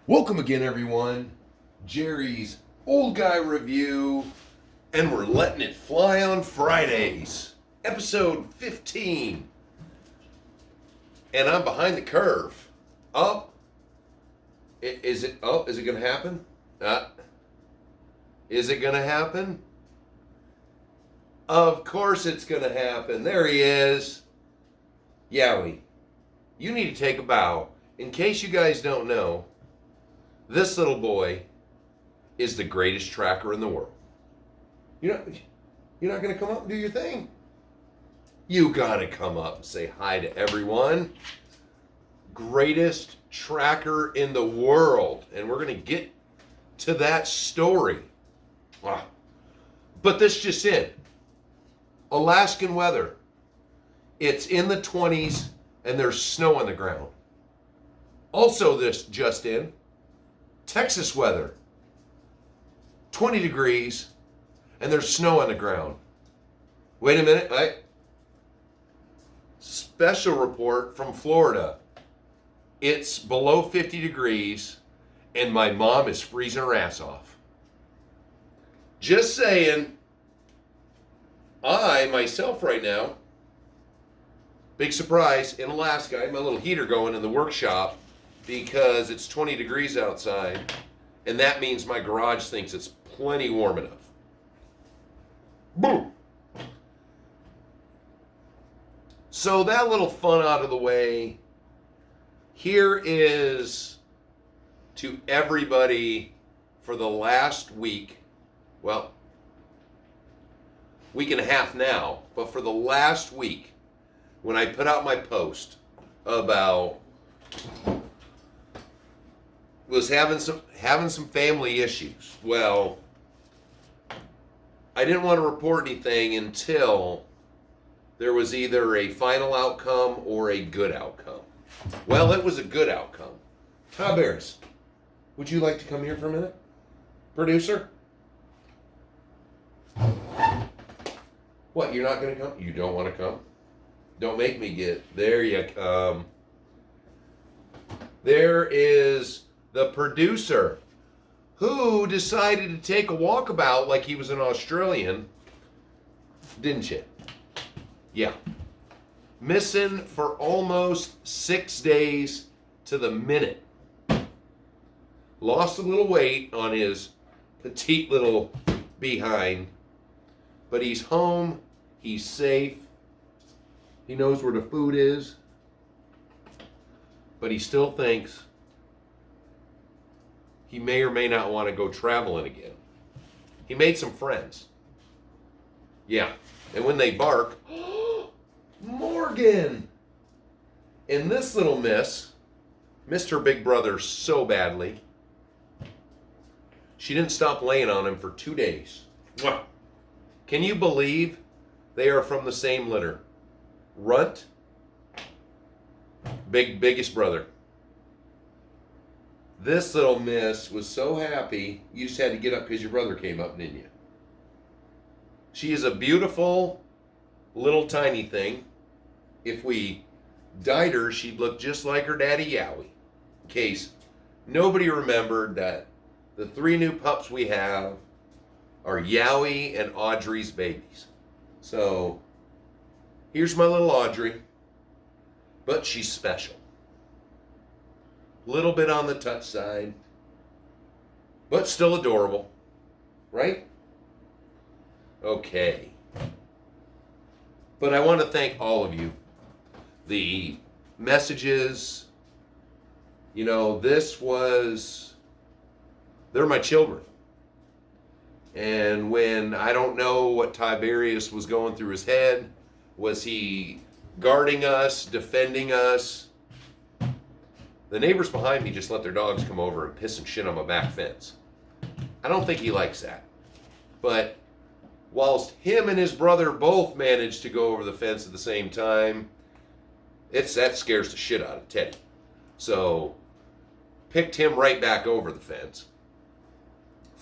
Welcome again, everyone. Jerry's Old Guy Review, and we're letting it fly on Fridays. Episode 15. And I'm behind the curve. Oh, is it going to happen? Is it going to happen? Of course it's going to happen. There he is. Yowie, you need to take a bow. In case you guys don't know, this little boy is the greatest tracker in the world. You're not going to come up and do your thing. You got to come up and say hi to everyone. Greatest tracker in the world. And we're going to get to that story. Wow. But this just in. Alaskan weather. It's in the 20s and there's snow on the ground. Also this just in. Texas weather, 20 degrees, and there's snow on the ground. Wait a minute, special report from Florida. It's below 50 degrees, and my mom is freezing her ass off. Just saying, I, myself right now, big surprise, in Alaska, I have my little heater going in the workshop, because it's 20 degrees outside, and that means my garage thinks it's plenty warm enough. Boom! So that little fun out of the way, here is to everybody for the last week, well, week and a half now, but for the last week, when I put out my post about was having some family issues. Well, I didn't want to report anything until there was either a final outcome or a good outcome. Well, it was a good outcome. Tiberius, would you like to come here for a minute? Producer? What, you're not going to come? You don't want to come? Don't make me get... There you come. There is the producer, who decided to take a walkabout like he was an Australian, didn't you? Yeah. Missing for almost 6 days to the minute. Lost a little weight on his petite little behind, but he's home, he's safe, he knows where the food is, but he still thinks he may or may not want to go traveling again. He made some friends. Yeah. And when they bark, Morgan! And this little miss missed her big brother so badly, she didn't stop laying on him for 2 days. Mwah. Can you believe they are from the same litter? Runt, biggest brother. This little miss was so happy, you just had to get up because your brother came up, didn't you? She is a beautiful little tiny thing. If we dyed her, she'd look just like her daddy Yowie. In case nobody remembered that the 3 new pups we have are Yowie and Audrey's babies. So here's my little Audrey, but she's special. Little bit on the touch side, but still adorable, right? Okay. But I want to thank all of you. The messages, they're my children. And when I don't know what Tiberius was going through his head, was he guarding us, defending us? The neighbors behind me just let their dogs come over and piss and shit on my back fence. I don't think he likes that. But whilst him and his brother both managed to go over the fence at the same time, that scares the shit out of Teddy. So, picked him right back over the fence.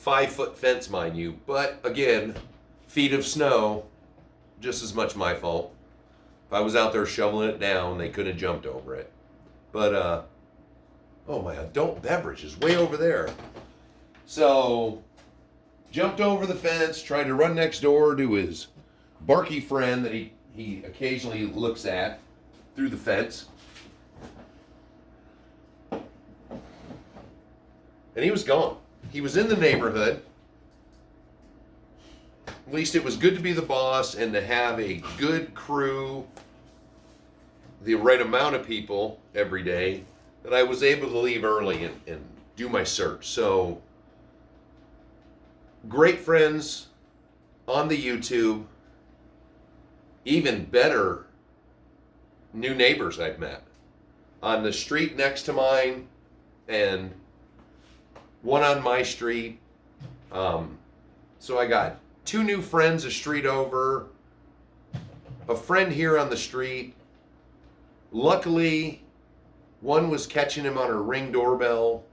5-foot fence, mind you. But again, feet of snow, just as much my fault. If I was out there shoveling it down, they could have jumped over it. But, Oh, my adult beverage is way over there. So, jumped over the fence, tried to run next door to his barky friend that he occasionally looks at through the fence. And he was gone. He was in the neighborhood. At least it was good to be the boss and to have a good crew, the right amount of people every day, that I was able to leave early and do my search. So, great friends on the YouTube, even better new neighbors I've met on the street next to mine and one on my street. So I got 2 new friends a street over, a friend here on the street. Luckily, one was catching him on her Ring doorbell.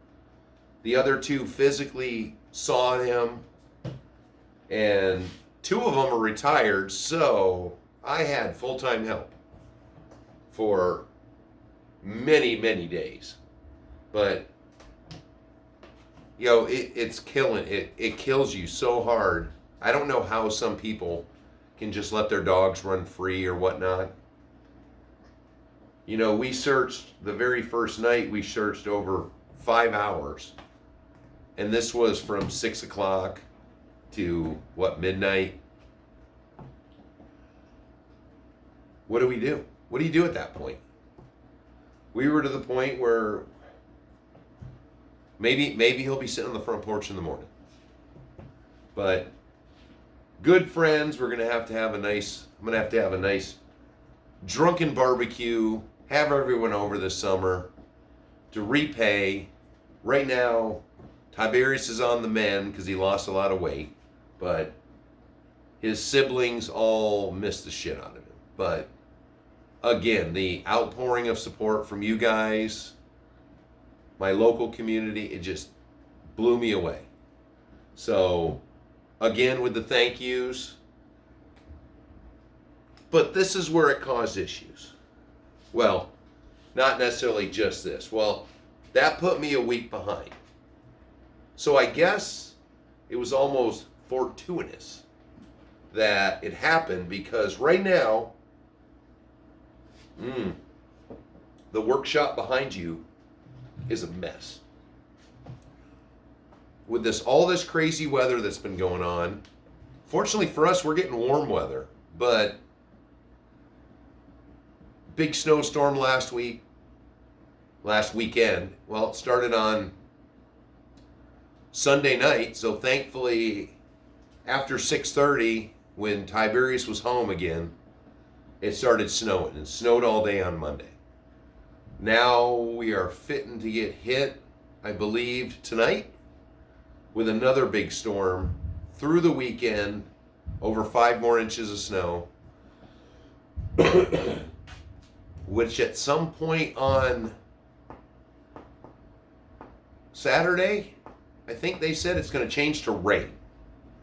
The other 2 physically saw him. And 2 of them are retired, so I had full-time help for many, many days. But, it's killing. It kills you so hard. I don't know how some people can just let their dogs run free or whatnot. We searched, the very first night, we searched over 5 hours. And this was from 6 o'clock to, midnight? What do we do? What do you do at that point? We were to the point where maybe he'll be sitting on the front porch in the morning. But good friends, I'm going to have to have a nice drunken barbecue, have everyone over this summer to repay. Right now, Tiberius is on the mend because he lost a lot of weight, but his siblings all missed the shit out of him. But again, the outpouring of support from you guys, my local community, it just blew me away. So, again, with the thank yous, but this is where it caused issues. Well, not necessarily just this. Well, that put me a week behind. So I guess it was almost fortuitous that it happened, because right now, the workshop behind you is a mess. With all this crazy weather that's been going on, fortunately for us, we're getting warm weather, but big snowstorm last weekend. Well, it started on Sunday night, so thankfully after 6:30, when Tiberius was home again, it started snowing, and snowed all day on Monday. Now we are fitting to get hit, I believe, tonight with another big storm through the weekend, over 5 more inches of snow, which at some point on Saturday, I think they said it's going to change to rain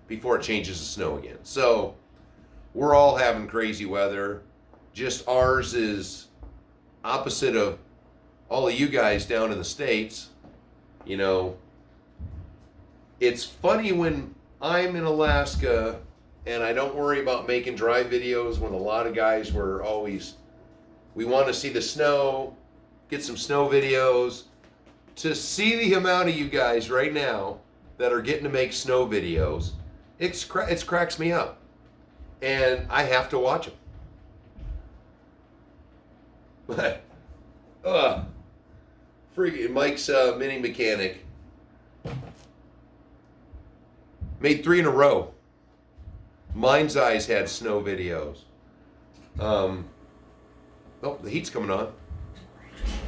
before it changes to snow again. So we're all having crazy weather. Just ours is opposite of all of you guys down in the States. It's funny when I'm in Alaska and I don't worry about making drive videos, when a lot of guys we want to see the snow, get some snow videos. To see the amount of you guys right now that are getting to make snow videos, it cracks me up. And I have to watch them. But, freaking Mike's mini mechanic made 3 in a row. Mind's Eyes had snow videos. Oh, the heat's coming on.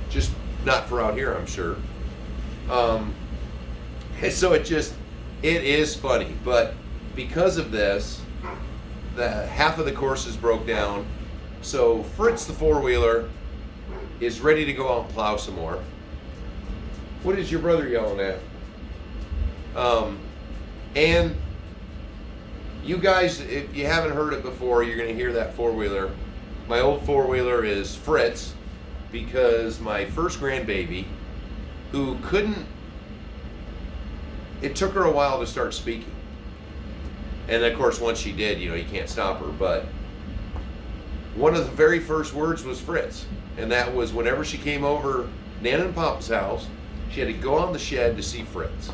Just not for out here, I'm sure. So it is funny, but because of this, the half of the courses broke down. So Fritz, the 4-wheeler, is ready to go out and plow some more. What is your brother yelling at? And you guys, if you haven't heard it before, you're going to hear that 4-wheeler. My old 4-wheeler is Fritz, because my first grandbaby who couldn't, it took her a while to start speaking. And of course, once she did, you can't stop her. But one of the very first words was Fritz. And that was whenever she came over Nana and Papa's house, she had to go on the shed to see Fritz.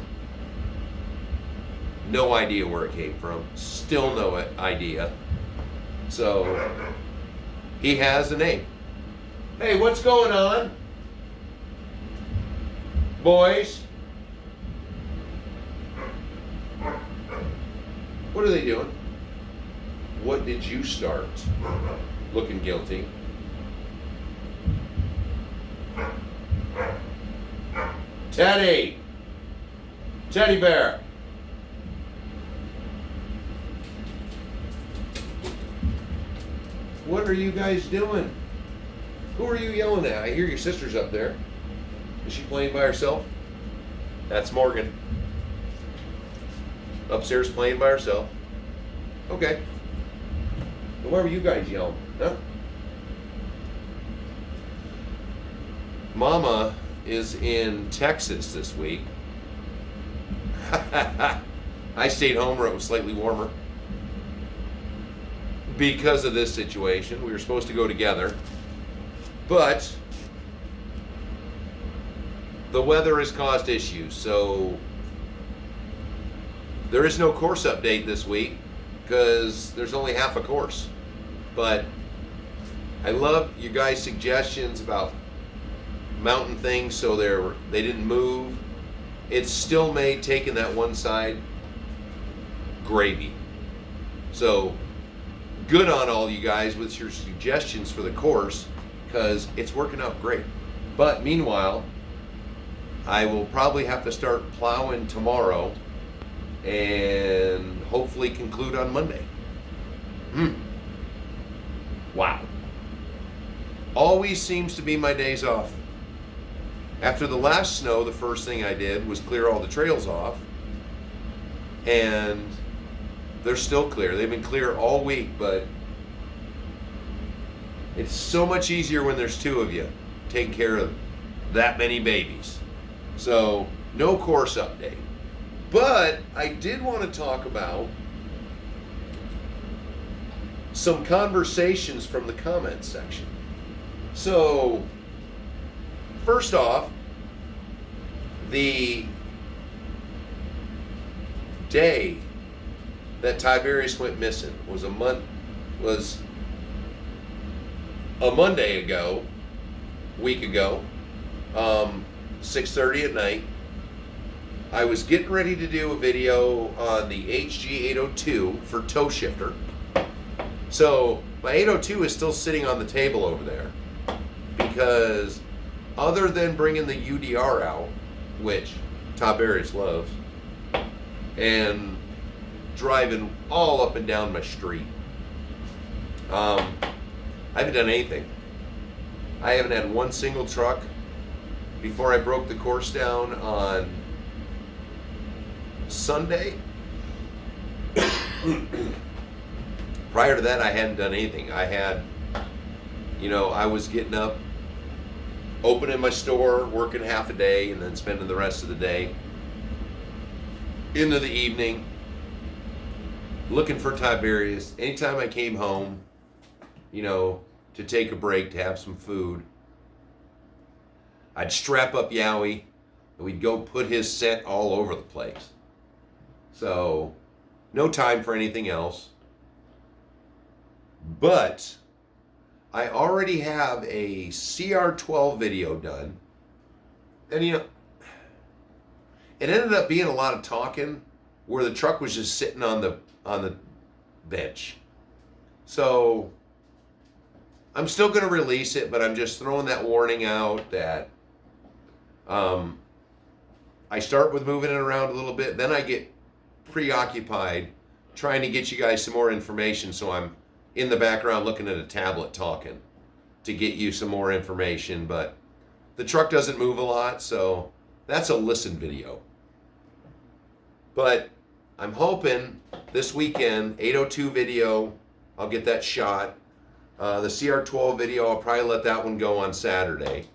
No idea where it came from. Still no idea. So, he has a name. Hey, what's going on? Boys? What are they doing? What did you start? Looking guilty. Teddy! Teddy bear! What are you guys doing? Who are you yelling at? I hear your sister's up there. Is she playing by herself? That's Morgan. Upstairs playing by herself. Okay. Well, why were you guys yelling? Huh? Mama is in Texas this week. I stayed home where it was slightly warmer. Because of this situation, we were supposed to go together. But the weather has caused issues, so there is no course update this week because there's only half a course. But I love you guys' suggestions about mountain things so they didn't move. It's still made taking that one side gravy. So good on all you guys with your suggestions for the course because it's working out great. But meanwhile, I will probably have to start plowing tomorrow and hopefully conclude on Monday. Wow. Always seems to be my days off. After the last snow, the first thing I did was clear all the trails off. And they're still clear. They've been clear all week, but it's so much easier when there's two of you taking care of that many babies. So, no course update. But I did want to talk about some conversations from the comments section. So, first off, the day that Tiberius went missing was a Monday ago, week ago, 6:30 at night. I was getting ready to do a video on the HG802 for toe shifter. So my 802 is still sitting on the table over there because other than bringing the UDR out, which Tiberius loves, and driving all up and down my street, I haven't done anything. I haven't had one single truck. Before I broke the course down on Sunday, prior to that I hadn't done anything. I was getting up, opening my store, working half a day, and then spending the rest of the day into the evening looking for Tiberius. Anytime I came home, to take a break, to have some food, I'd strap up Yowie and we'd go put his scent all over the place. So, no time for anything else. But I already have a CR12 video done. And it ended up being a lot of talking where the truck was just sitting on the bench. So I'm still going to release it, but I'm just throwing that warning out that I start with moving it around a little bit, then I get preoccupied trying to get you guys some more information, so I'm in the background looking at a tablet talking to get you some more information. But the truck doesn't move a lot, so that's a listen video. But I'm hoping this weekend, 802 video, I'll get that shot. The CR12 video, I'll probably let that one go on Saturday.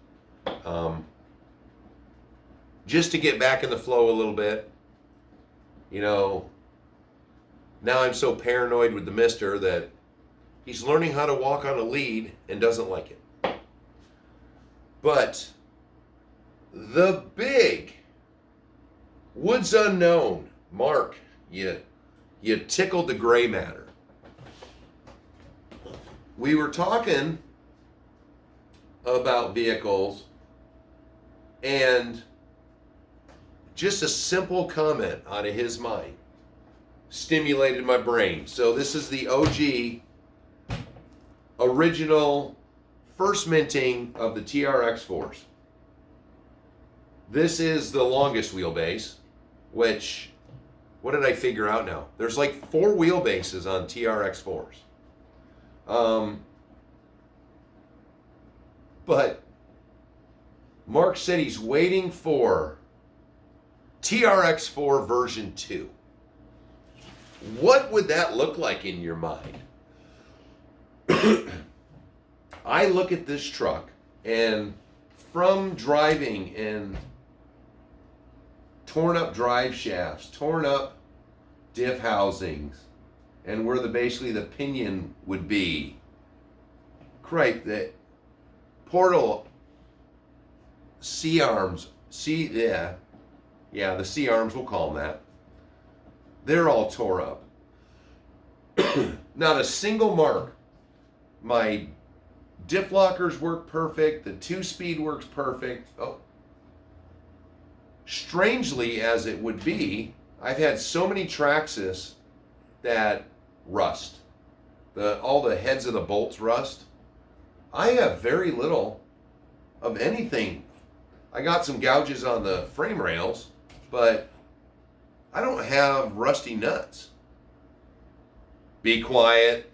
just to get back in the flow a little bit. You know, now I'm so paranoid with the mister that he's learning how to walk on a lead and doesn't like it. But the big Woods Unknown, Mark, you tickled the gray matter. We were talking about vehicles, and just a simple comment out of his mind stimulated my brain. So this is the OG, original, first minting of the TRX4s. This is the longest wheelbase, which, what did I figure out now? There's like 4 wheelbases on TRX4s. But Mark said he's waiting for TRX4 version 2. What would that look like in your mind? I look at this truck, and from driving in torn up drive shafts, torn up diff housings, and where basically the pinion would be, cripe, that portal C-arms, the C-arms, we'll call them that. They're all tore up. Not a single mark. My diff lockers work perfect. The 2-speed works perfect. Oh. Strangely as it would be, I've had so many Traxxas that rust. All the heads of the bolts rust. I have very little of anything. I got some gouges on the frame rails, but I don't have rusty nuts. Be quiet.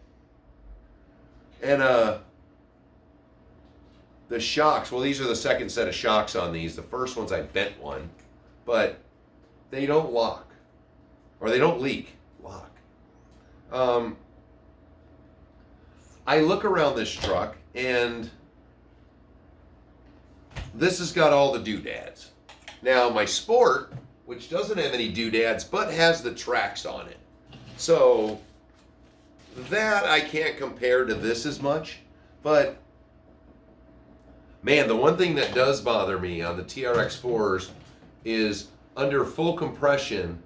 And the shocks, well, these are the second set of shocks on these. The first ones I bent one, but they don't lock. Or they don't leak. Lock. I look around this truck, and this has got all the doodads. Now, my Sport, which doesn't have any doodads, but has the tracks on it. So, that I can't compare to this as much. But, man, the one thing that does bother me on the TRX4s is under full compression,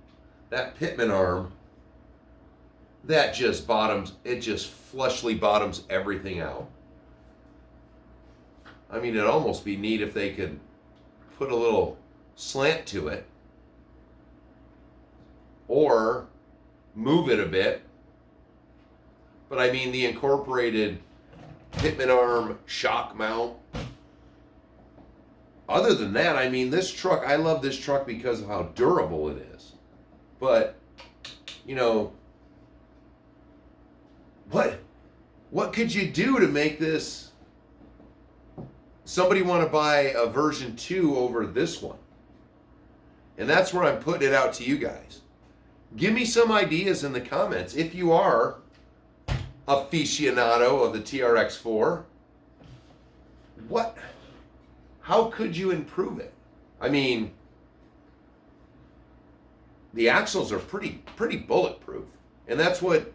that pitman arm, that just bottoms, it just flushly bottoms everything out. I mean, it'd almost be neat if they could put a little slant to it or move it a bit. But I mean, the incorporated pitman arm shock mount. Other than that, I mean, this truck, I love this truck because of how durable it is. But, you know, what could you do to make this, somebody want to buy a version 2 over this one? And that's where I'm putting it out to you guys. Give me some ideas in the comments. If you are aficionado of the TRX4, how could you improve it? I mean, the axles are pretty bulletproof. And that's what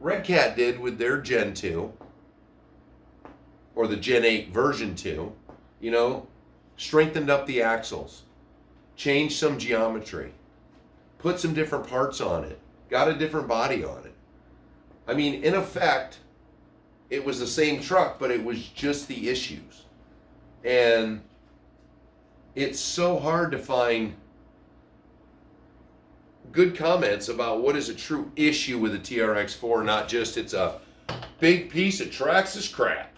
Red Cat did with their Gen 2, or the Gen 8 version 2, you know, strengthened up the axles, changed some geometry, put some different parts on it, got a different body on it. I mean, in effect, it was the same truck, but it was just the issues. And it's so hard to find good comments about what is a true issue with the TRX4, not just it's a big piece of Traxxas crap.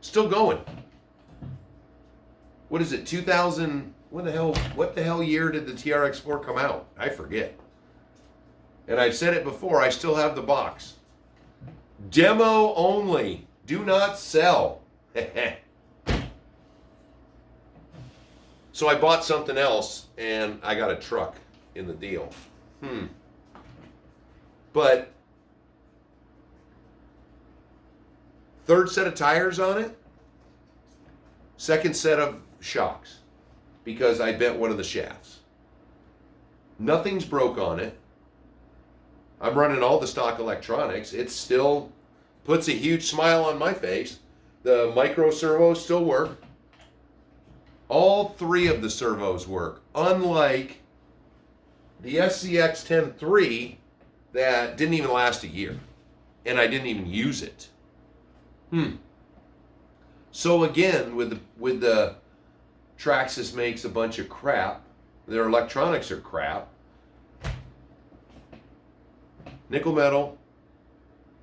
Still going. What is it, 2000, what the hell year did the TRX4 come out? I forget. And I've said it before, I still have the box. Demo only. Do not sell. So I bought something else, and I got a truck in the deal. But third set of tires on it, second set of shocks because I bent one of the shafts. Nothing's broke on it. I'm running all the stock electronics. It still puts a huge smile on my face. The micro servos still work. All three of the servos work, unlike the SCX 10.3 that didn't even last a year, and I didn't even use it. So again, with the Traxxas makes a bunch of crap. Their electronics are crap. Nickel metal,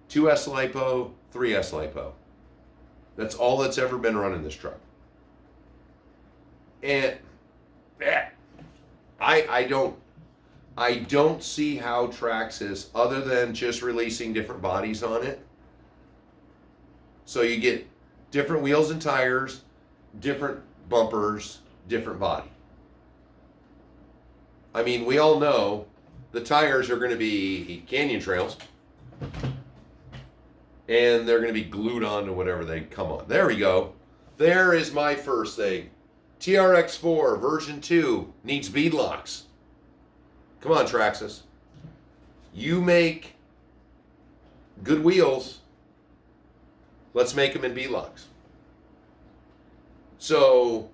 2S LiPo, 3S LiPo. That's all that's ever been running this truck. And I don't see how Traxxas, other than just releasing different bodies on it. So you get different wheels and tires, different bumpers, different body. I mean, we all know the tires are going to be Canyon Trails, and they're going to be glued on to whatever they come on. There we go. There is my first thing. TRX4 version 2 needs bead locks. Come on, Traxxas. You make good wheels. Let's make them in bead locks. So,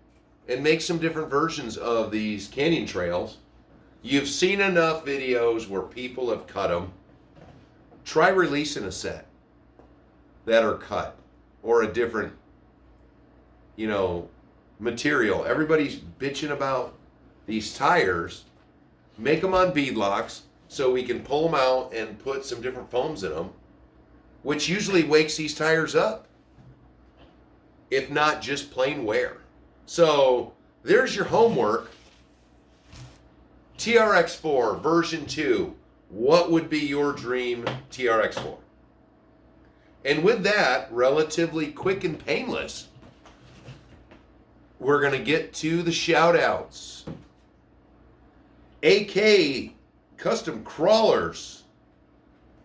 and make some different versions of these Canyon Trails. You've seen enough videos where people have cut them. Try releasing a set that are cut or a different, material. Everybody's bitching about these tires. Make them on bead locks so we can pull them out and put some different foams in them, which usually wakes these tires up, if not just plain wear. So there's your homework. TRX4 version 2. What would be your dream TRX4? And with that, relatively quick and painless, we're going to get to the shout-outs. AK Custom Crawlers.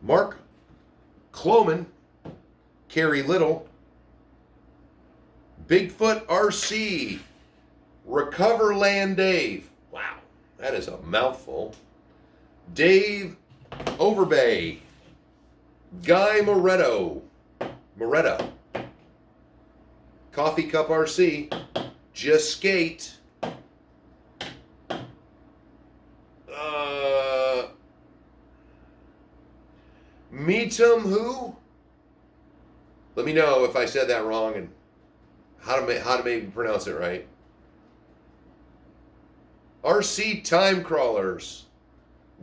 Mark Cloman. Carrie Little. Bigfoot RC. Recoverland Dave. Wow, that is a mouthful. Dave Overbay. Guy Moretta. Coffee Cup RC. Just Skate. Meet 'em who? Let me know if I said that wrong and how to maybe pronounce it right. RC Time Crawlers.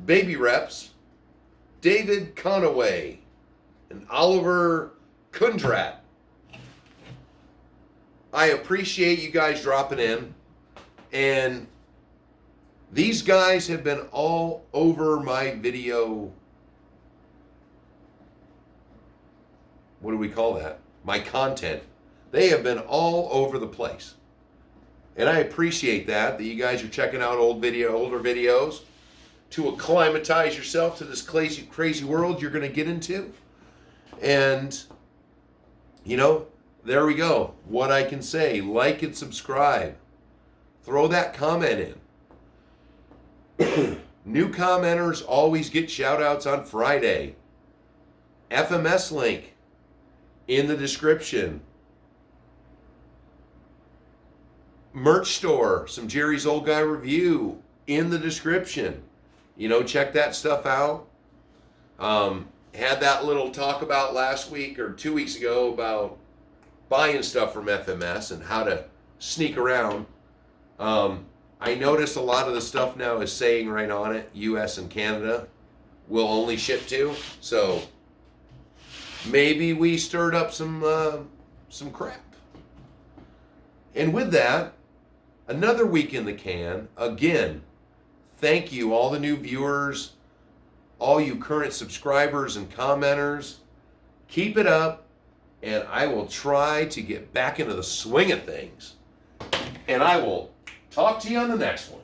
Baby Reps. David Conaway. And Oliver Kundrat. I appreciate you guys dropping in. And these guys have been all over my video. What do we call that? My content. They have been all over the place. And I appreciate that you guys are checking out older videos to acclimatize yourself to this crazy world you're going to get into. And, there we go. What I can say, like and subscribe. Throw that comment in. New commenters always get shout outs on Friday. FMS link in the description. Merch store, some Jerry's Oldguyreview in the description. Check that stuff out. Had that little talk about last week or 2 weeks ago about buying stuff from FMS and how to sneak around. I noticed a lot of the stuff now is saying right on it, US and Canada will only ship to. So maybe we stirred up some crap. And with that, another week in the can. Again, thank you, all the new viewers, all you current subscribers and commenters. Keep it up, and I will try to get back into the swing of things. And I will talk to you on the next one.